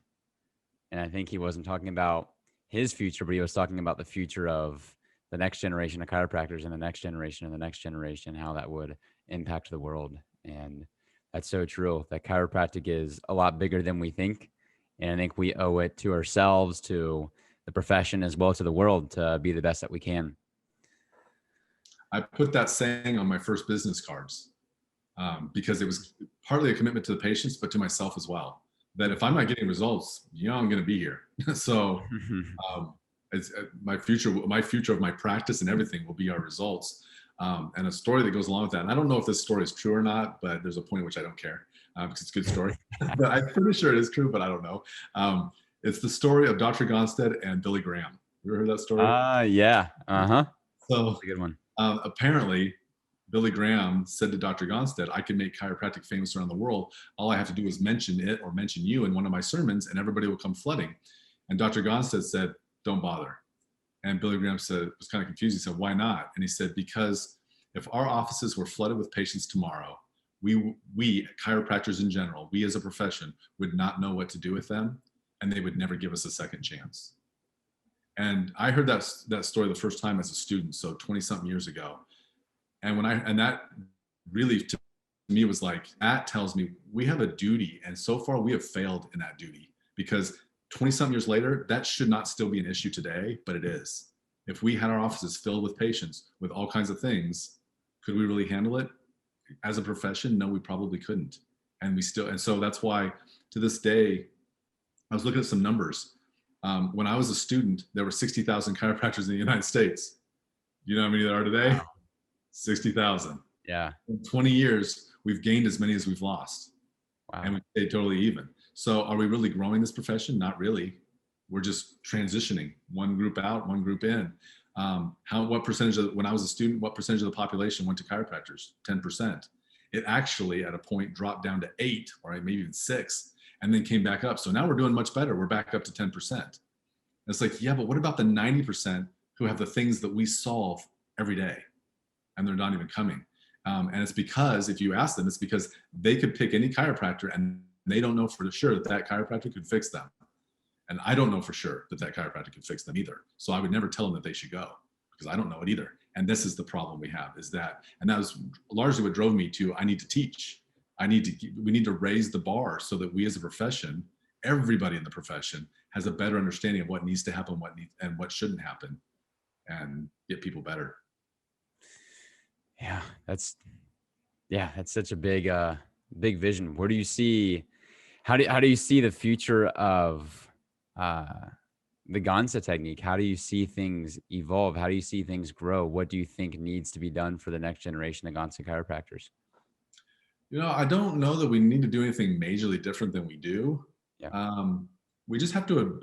And I think he wasn't talking about his future, but he was talking about the future of the next generation of chiropractors and the next generation and the next generation, how that would impact the world. And that's so true, that chiropractic is a lot bigger than we think. And I think we owe it to ourselves, to the profession, as well as to the world, to be the best that we can. I put that saying on my first business cards because it was partly a commitment to the patients, but to myself as well, that if I'm not getting results, I'm going to be here. So it's my future of my practice and everything will be our results. And a story that goes along with that. And I don't know if this story is true or not, but there's a point at which I don't care because it's a good story. But I'm pretty sure it is true, but I don't know. It's the story of Dr. Gonstead and Billy Graham. You ever heard that story? Yeah. So that's a good one. Apparently, Billy Graham said to Dr. Gonstead, I can make chiropractic famous around the world. All I have to do is mention it or mention you in one of my sermons, and everybody will come flooding. And Dr. Gonstead said, don't bother. And Billy Graham was kind of confused. He said, why not? And he said, because if our offices were flooded with patients tomorrow, we chiropractors in general, we as a profession would not know what to do with them, and they would never give us a second chance. And I heard that story the first time as a student, so 20 something years ago. And that really to me was like, that tells me we have a duty. And so far we have failed in that duty, because 20 something years later, that should not still be an issue today, but it is. If we had our offices filled with patients with all kinds of things, could we really handle it? As a profession, no, we probably couldn't. And so that's why to this day, I was looking at some numbers. When I was a student, there were 60,000 chiropractors in the United States. You know how many there are today? Wow. 60,000. Yeah. In 20 years, we've gained as many as we've lost. Wow. And we stayed totally even. So are we really growing this profession? Not really. We're just transitioning one group out, one group in. What percentage when I was a student, what percentage of the population went to chiropractors? 10%. It actually at a point dropped down to 8 or maybe even 6 and then came back up. So now we're doing much better. We're back up to 10%. And it's like, yeah, but what about the 90% who have the things that we solve every day and they're not even coming? And it's because if you ask them, it's because they could pick any chiropractor and they don't know for sure that chiropractor could fix them. And I don't know for sure that chiropractor could fix them either. So I would never tell them that they should go because I don't know it either. And this is the problem we have and that was largely what drove me to, I need to teach. We need to raise the bar so that we as a profession, everybody in the profession has a better understanding of what needs to happen, and what shouldn't happen, and get people better. Yeah, that's such a big big vision. Where do you see, how do you see the future of the Gonstead technique? How do you see things evolve? How do you see things grow? What do you think needs to be done for the next generation of Gonstead chiropractors? I don't know that we need to do anything majorly different than we do. Yeah. Um, we just have to,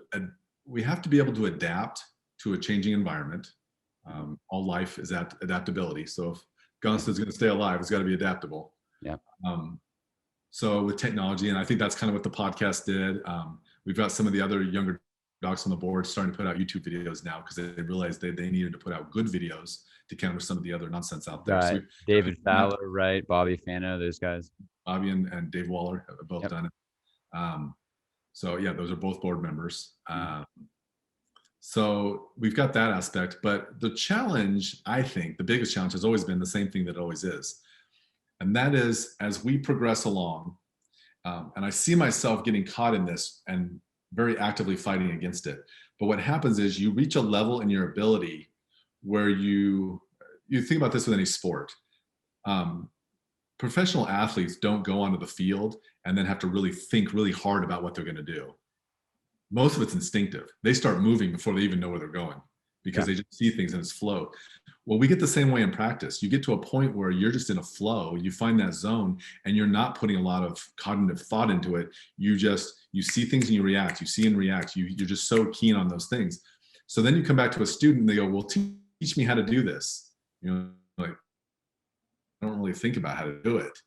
we have to be able to adapt to a changing environment. All life is adaptability. So if Gonstead's going to stay alive, it's got to be adaptable. Yeah. So with technology, and I think that's kind of what the podcast did. We've got some of the other younger docs on the board starting to put out YouTube videos now because they realized they needed to put out good videos to counter some of the other nonsense out there. Right. So David Fowler, right? Bobby Fano, those guys. Bobby and Dave Waller have both done it. So yeah, those are both board members. So we've got that aspect, but the challenge, I think, the biggest challenge has always been the same thing that it always is. And that is, as we progress along, and I see myself getting caught in this and very actively fighting against it. But what happens is you reach a level in your ability where you think about this with any sport. Professional athletes don't go onto the field and then have to really think really hard about what they're going to do. Most of it's instinctive. They start moving before they even know where they're going because they just see things in its flow. Well, we get the same way in practice. You get to a point where you're just in a flow, you find that zone, and you're not putting a lot of cognitive thought into it. You see things and you react, you see and react. You're just so keen on those things. So then you come back to a student and they go, well, teach me how to do this. Like, I don't really think about how to do it.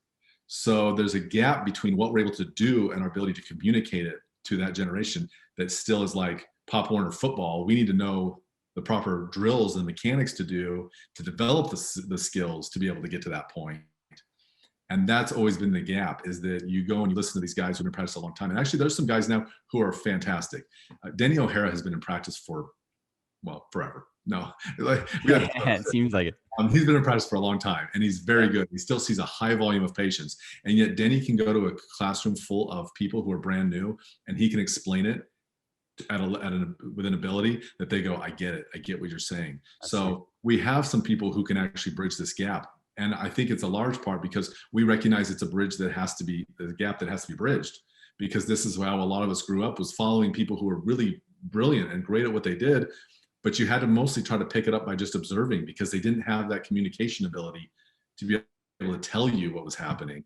So there's a gap between what we're able to do and our ability to communicate it to that generation that still is like Pop Warner football. We need to know the proper drills and mechanics to do to develop the skills to be able to get to that point. And that's always been the gap, is that you go and you listen to these guys who've been in practice a long time. And actually there's some guys now who are fantastic. Danny O'Hara has been in practice for, well, forever. No, It seems like it. He's been in practice for a long time and he's very good. He still sees a high volume of patients. And yet Denny can go to a classroom full of people who are brand new and he can explain it with an ability that they go, I get it. I get what you're saying. So we have some people who can actually bridge this gap. And I think it's a large part because we recognize it's a bridge that has to be, the gap that has to be bridged, because this is how a lot of us grew up, was following people who were really brilliant and great at what they did. But you had to mostly try to pick it up by just observing because they didn't have that communication ability to be able to tell you what was happening.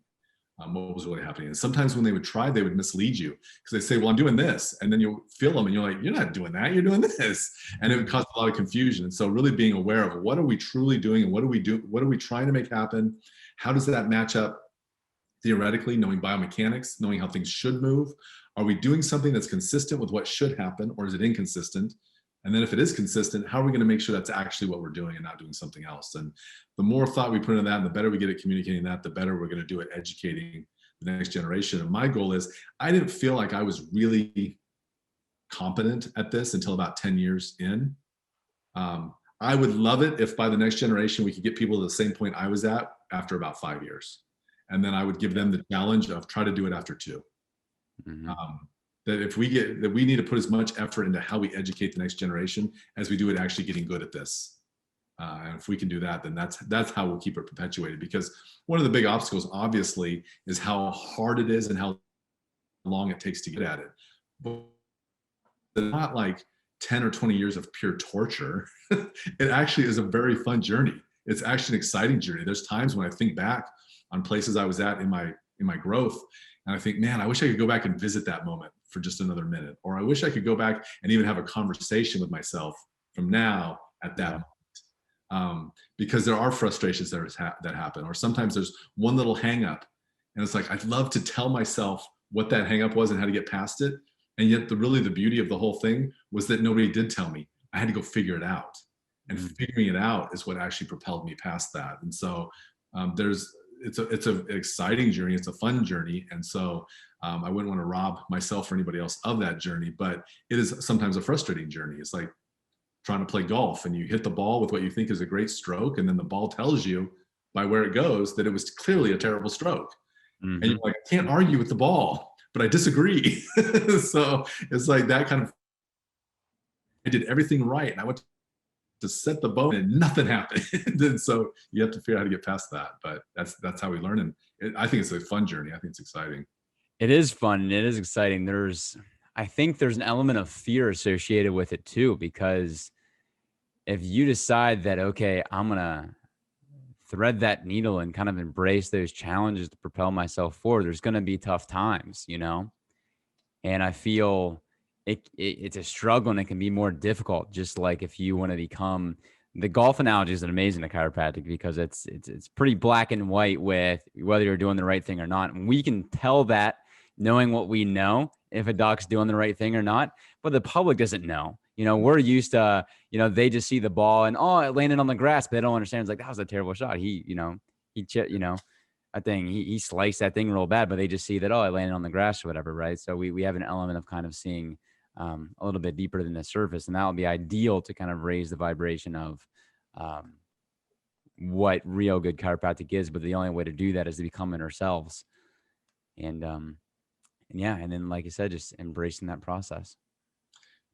What was really happening. And sometimes when they would try, they would mislead you because they say, well, I'm doing this. And then you feel them and you're like, you're not doing that, you're doing this. And it would cause a lot of confusion. And so really being aware of what are we truly doing and what do we do? What are we trying to make happen? How does that match up theoretically, knowing biomechanics, knowing how things should move? Are we doing something that's consistent with what should happen, or is it inconsistent? And then if it is consistent, how are we going to make sure that's actually what we're doing and not doing something else? And the more thought we put into that, and the better we get at communicating that, the better we're going to do at educating the next generation. And my goal is, I didn't feel like I was really competent at this until about 10 years in. I would love it if by the next generation, we could get people to the same point I was at after about 5 years. And then I would give them the challenge of try to do it after 2. Mm-hmm. That if we get that, we need to put as much effort into how we educate the next generation as we do at actually getting good at this. And if we can do that, then that's how we'll keep it perpetuated. Because one of the big obstacles, obviously, is how hard it is and how long it takes to get at it. But not like 10 or 20 years of pure torture. It actually is a very fun journey. It's actually an exciting journey. There's times when I think back on places I was at in my growth, and I think, man, I wish I could go back and visit that moment for just another minute. Or I wish I could go back and even have a conversation with myself from now at that moment. Because there are frustrations that happen. Or sometimes there's one little hang up. And it's like, I'd love to tell myself what that hang up was and how to get past it. And yet the beauty of the whole thing was that nobody did tell me. I had to go figure it out. And figuring it out is what actually propelled me past that. And so it's an exciting journey. It's a fun journey. And so I wouldn't want to rob myself or anybody else of that journey, but it is sometimes a frustrating journey. It's like trying to play golf and you hit the ball with what you think is a great stroke. And then the ball tells you by where it goes that it was clearly a terrible stroke. Mm-hmm. And you're like, I can't argue with the ball, but I disagree. So it's like that kind of, I did everything right. And I went to set the bow and nothing happened. And so you have to figure out how to get past that. But that's how we learn. I think it's a fun journey. I think it's exciting. It is fun and it is exciting. I think there's an element of fear associated with it too, because if you decide that, okay, I'm going to thread that needle and kind of embrace those challenges to propel myself forward, there's going to be tough times, you know? And I feel it's a struggle and it can be more difficult. Just like if you want to become, the golf analogy is an amazing to chiropractic because it's pretty black and white with whether you're doing the right thing or not. And we can tell that knowing what we know, if a doc's doing the right thing or not, but the public doesn't know. You know, we're used to, you know, they just see the ball and, oh, it landed on the grass, but they don't understand. It's like, that was a terrible shot. I think he sliced that thing real bad, but they just see that, oh, I landed on the grass or whatever, right? So we have an element of kind of seeing a little bit deeper than the surface, and that would be ideal to kind of raise the vibration of what real good chiropractic is. But the only way to do that is to become it ourselves, and then like you said, just embracing that process.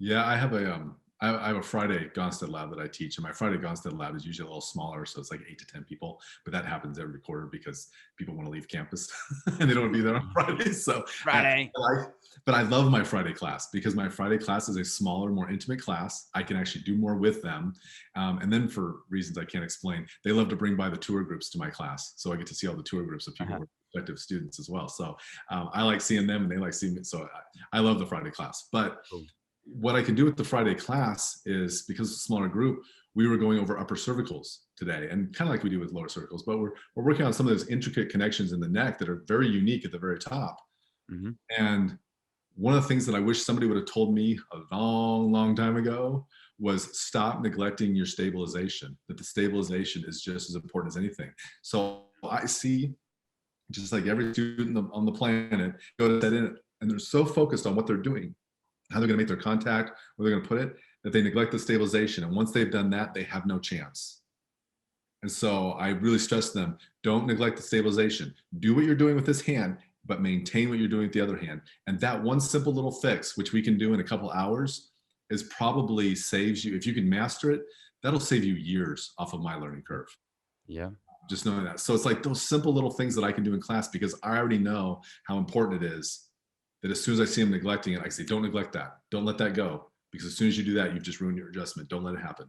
Yeah, I have a Friday Gonstead lab that I teach, and my Friday Gonstead lab is usually a little smaller, so it's like 8 to 10 people. But that happens every quarter because people want to leave campus and they don't want to be there on Fridays. So Friday. But I love my Friday class because my Friday class is a smaller, more intimate class. I can actually do more with them, and then for reasons I can't explain, they love to bring by the tour groups to my class, so I get to see all the tour groups of people who are prospective students as well. So I like seeing them, and they like seeing me. So I love the Friday class, but. Cool. What I can do with the Friday class is, because it's a smaller group, we were going over upper cervicals today, and kind of like we do with lower cervicals, but we're working on some of those intricate connections in the neck that are very unique at the very top. Mm-hmm. And one of the things that I wish somebody would have told me a long, long time ago was stop neglecting your stabilization, that the stabilization is just as important as anything. So I see, just like every student on the planet, go to that in, and they're so focused on what they're doing, how they're going to make their contact, where they're going to put it, that they neglect the stabilization. And once they've done that, they have no chance. And so I really stress to them, don't neglect the stabilization. Do what you're doing with this hand, but maintain what you're doing with the other hand. And that one simple little fix, which we can do in a couple hours, is probably saves you, if you can master it, that'll save you years off of my learning curve. Yeah. Just knowing that. So it's like those simple little things that I can do in class, because I already know how important it is, that as soon as I see them neglecting it, I say, don't neglect that. Don't let that go. Because as soon as you do that, you've just ruined your adjustment. Don't let it happen.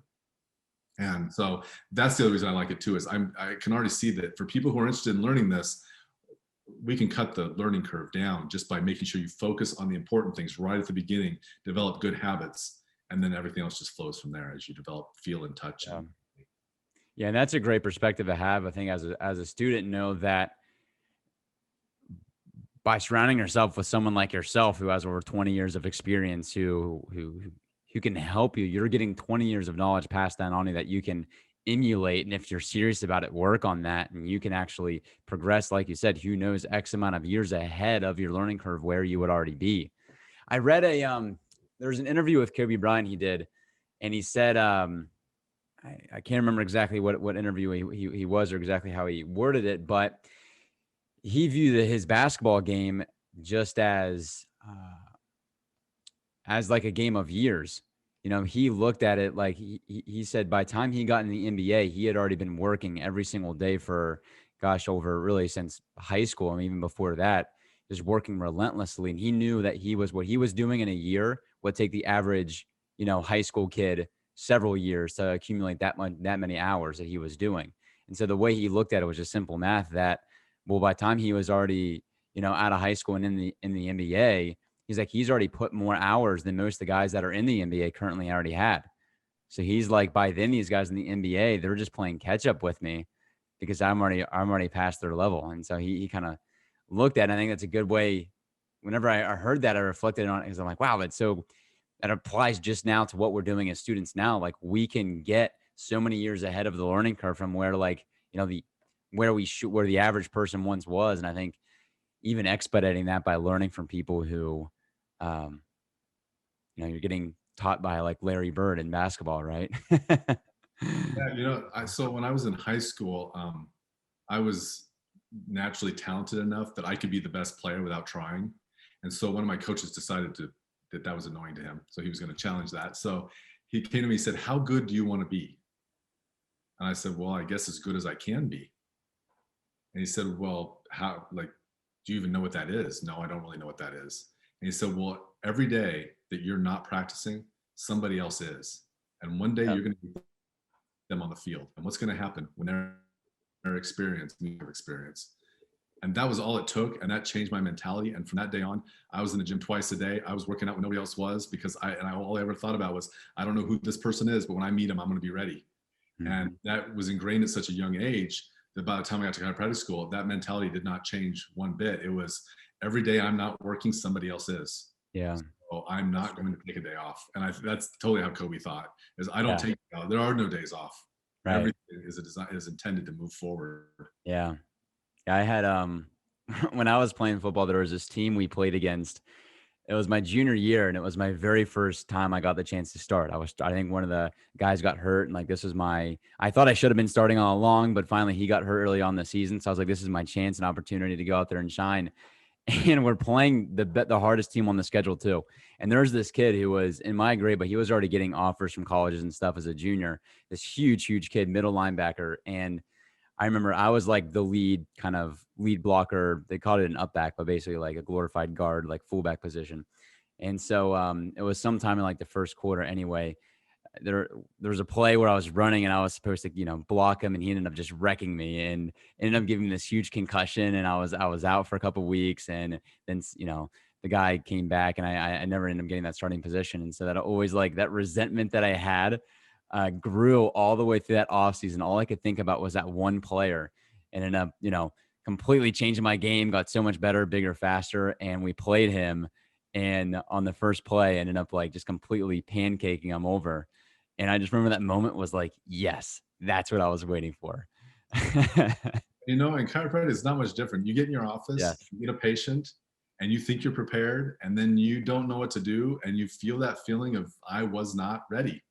And so that's the other reason I like it too, is I can already see that for people who are interested in learning this, we can cut the learning curve down just by making sure you focus on the important things right at the beginning, develop good habits, and then everything else just flows from there as you develop feel and touch. Yeah. Yeah, and that's a great perspective to have. I think as a student, know that by surrounding yourself with someone like yourself who has over 20 years of experience, who can help you, you're getting 20 years of knowledge passed down on you that you can emulate. And if you're serious about it, work on that, and you can actually progress. Like you said, who knows, X amount of years ahead of your learning curve where you would already be. I read there's an interview with Kobe Bryant he did, and he said, I can't remember exactly what interview he was or exactly how he worded it, but he viewed his basketball game just as like a game of years. You know, he looked at it like he said by the time he got in the NBA, he had already been working every single day for, over really since high school. I mean, even before that, just working relentlessly. And he knew that what he was doing in a year would take the average, high school kid several years to accumulate that many hours that he was doing. And so the way he looked at it was just simple math that, well, by the time he was already, out of high school and in the NBA, he's like, he's already put more hours than most of the guys that are in the NBA currently already had. So he's like, by then these guys in the NBA, they're just playing catch up with me because I'm already past their level. And so he kind of looked at it. I think that's a good way. Whenever I heard that, I reflected on it because I'm like, wow, that applies just now to what we're doing as students now. Like we can get so many years ahead of the learning curve from where where the average person once was. And I think even expediting that by learning from people who, you're getting taught by like Larry Bird in basketball, right? Yeah, so when I was in high school, I was naturally talented enough that I could be the best player without trying. And so one of my coaches decided that was annoying to him. So he was going to challenge that. So he came to me and said, how good do you want to be? And I said, well, I guess as good as I can be. And he said, well, how, like, do you even know what that is? No, I don't really know what that is. And he said, well, every day that you're not practicing, somebody else is. And one day Yep. you're going to be them on the field. And what's going to happen when they're experienced, experience. And that was all it took. And that changed my mentality. And from that day on, I was in the gym twice a day. I was working out when nobody else was, because all I ever thought about was, I don't know who this person is, but when I meet him, I'm going to be ready. Mm-hmm. And that was ingrained at such a young age that by the time I got to chiropractic school, that mentality did not change one bit. It was, every day I'm not working, somebody else is. Yeah. So I'm not going to take a day off. And that's totally how Kobe thought, is I don't take, there are no days off. Right. Everything is intended to move forward. Yeah. I had, when I was playing football, there was this team we played against. It was my junior year, and it was my very first time I got the chance to start. I think one of the guys got hurt, and like, this was I thought I should have been starting all along, but finally he got hurt early on in the season. So I was like, this is my chance and opportunity to go out there and shine. And we're playing the hardest team on the schedule too. And there's this kid who was in my grade, but he was already getting offers from colleges and stuff as a junior, this huge kid, middle linebacker. And I remember I was like the lead blocker. They called it an up back, but basically like a glorified guard, like fullback position. And so it was sometime in like the first quarter anyway. There was a play where I was running and I was supposed to, block him, and he ended up just wrecking me and ended up giving me this huge concussion. And I was out for a couple of weeks. And then, the guy came back, and I never ended up getting that starting position. And so that always, like, that resentment that I had grew all the way through that offseason. All I could think about was that one player, and ended up, completely changing my game, got so much better, bigger, faster. And we played him. And on the first play, ended up like just completely pancaking him over. And I just remember that moment was like, yes, that's what I was waiting for. In chiropractic, it's not much different. You get in your office, you get a patient, and you think you're prepared, and then you don't know what to do, and you feel that feeling of, I was not ready.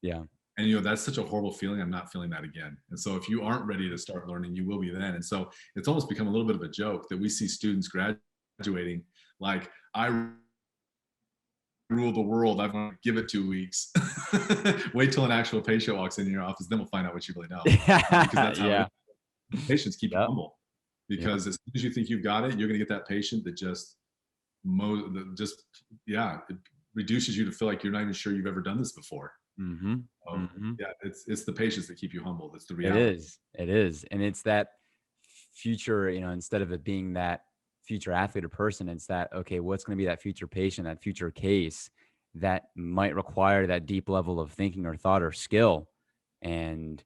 Yeah. And that's such a horrible feeling. I'm not feeling that again. And so if you aren't ready to start learning, you will be then. And so it's almost become a little bit of a joke that we see students graduating like, I rule the world, I'm going to give it 2 weeks. Wait till an actual patient walks in your office, then we'll find out what you really know. Because that's how patients keep you humble. Because as soon as you think you've got it, you're going to get that patient that it reduces you to feel like you're not even sure you've ever done this before. Mm-hmm. It's the patients that keep you humble. That's the reality. It is. And it's that future, instead of it being that future athlete or person, it's that, okay, what's going to be that future patient, that future case that might require that deep level of thinking or thought or skill. And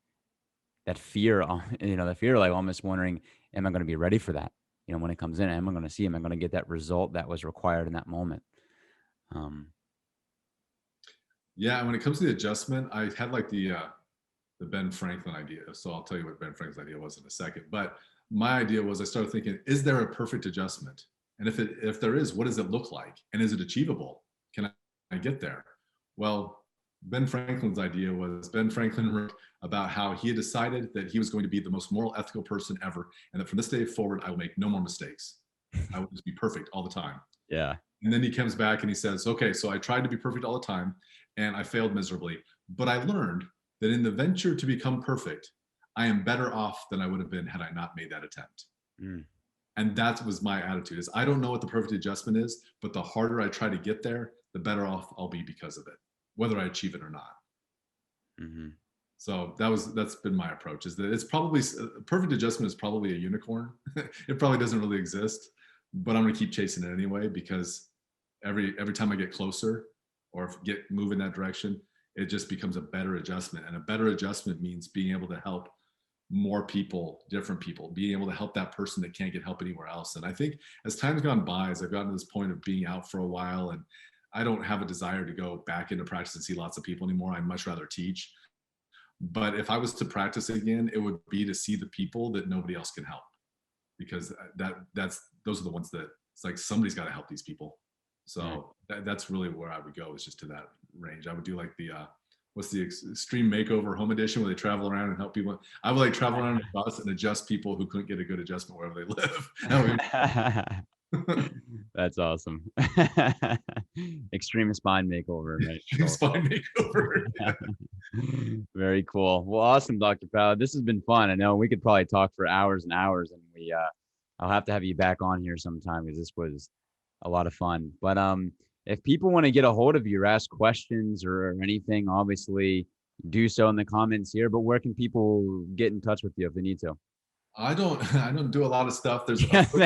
that fear, like almost wondering, am I going to be ready for that? When it comes in, am I going to see, am I going to get that result that was required in that moment? Yeah. When it comes to the adjustment, I had like the Ben Franklin idea. So I'll tell you what Ben Franklin's idea was in a second. But my idea was, I started thinking, is there a perfect adjustment? And if there is, what does it look like? And is it achievable? Can I get there? Well, Ben Franklin's idea was, Ben Franklin wrote about how he had decided that he was going to be the most moral, ethical person ever. And that from this day forward, I will make no more mistakes. I will just be perfect all the time. Yeah. And then he comes back and he says, okay, so I tried to be perfect all the time and I failed miserably. But I learned that in the venture to become perfect, I am better off than I would have been had I not made that attempt. And that was my attitude, is I don't know what the perfect adjustment is, but the harder I try to get there, the better off I'll be because of it, whether I achieve it or not. Mm-hmm. So that's been my approach, is that it's probably, perfect adjustment is probably a unicorn. It probably doesn't really exist, but I'm going to keep chasing it anyway, because every time I get closer or move in that direction, it just becomes a better adjustment. And a better adjustment means being able to help more people, different people, being able to help that person that can't get help anywhere else. And I think as time's gone by, as I've gotten to this point of being out for a while, and I don't have a desire to go back into practice and see lots of people anymore. I'd much rather teach. But if I was to practice again, it would be to see the people that nobody else can help, because those are the ones that it's like, somebody's got to help these people. So that's really where I would go, is just to that range. I would do like the what's the extreme makeover home edition, where they travel around and help people. I would like travel around the bus and adjust people who couldn't get a good adjustment wherever they live. That's awesome. Extreme spine makeover, right? Extreme spine makeover. Very cool. Well, awesome, Dr. Fowler. This has been fun. I know we could probably talk for hours and hours, and I'll have to have you back on here sometime because this was a lot of fun. But if people want to get a hold of you or ask questions or anything, obviously do so in the comments here. But where can people get in touch with you if they need to? I don't do a lot of stuff. There's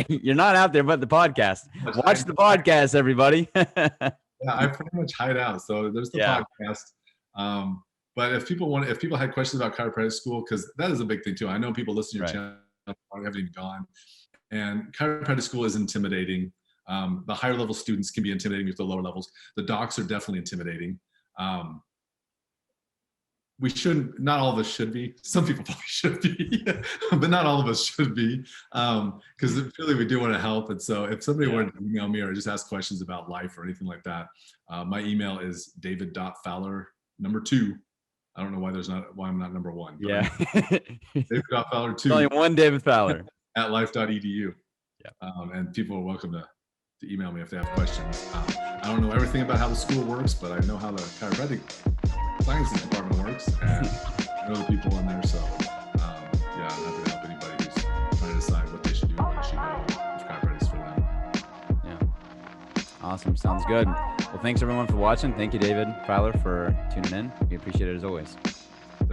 You're not out there, but the podcast. Watch the podcast, everybody. Yeah, I pretty much hide out. So there's the podcast. But if people had questions about chiropractic school, because that is a big thing too. I know people listen to your channel haven't even gone, and chiropractic school is intimidating. The higher level students can be intimidating with the lower levels. The docs are definitely intimidating. We shouldn't, not all of us should be. Some people probably should be, but not all of us should be, because really we do want to help. And so if somebody wanted to email me or just ask questions about life or anything like that, my email is david.fowler, number 2. I don't know why I'm not number 1. Yeah. David.Fowler2. Only one David Fowler. at life.edu. Yeah. And people are welcome to email me if they have questions. I don't know everything about how the school works, but I know how the chiropractic sciences department works, and I know the people in there. So yeah, I'm happy to help anybody who's trying to decide what they should do and where they should go if chiropractic's for them. Yeah. Awesome. Sounds good. Well, thanks everyone for watching. Thank you, David Fowler, for tuning in. We appreciate it as always.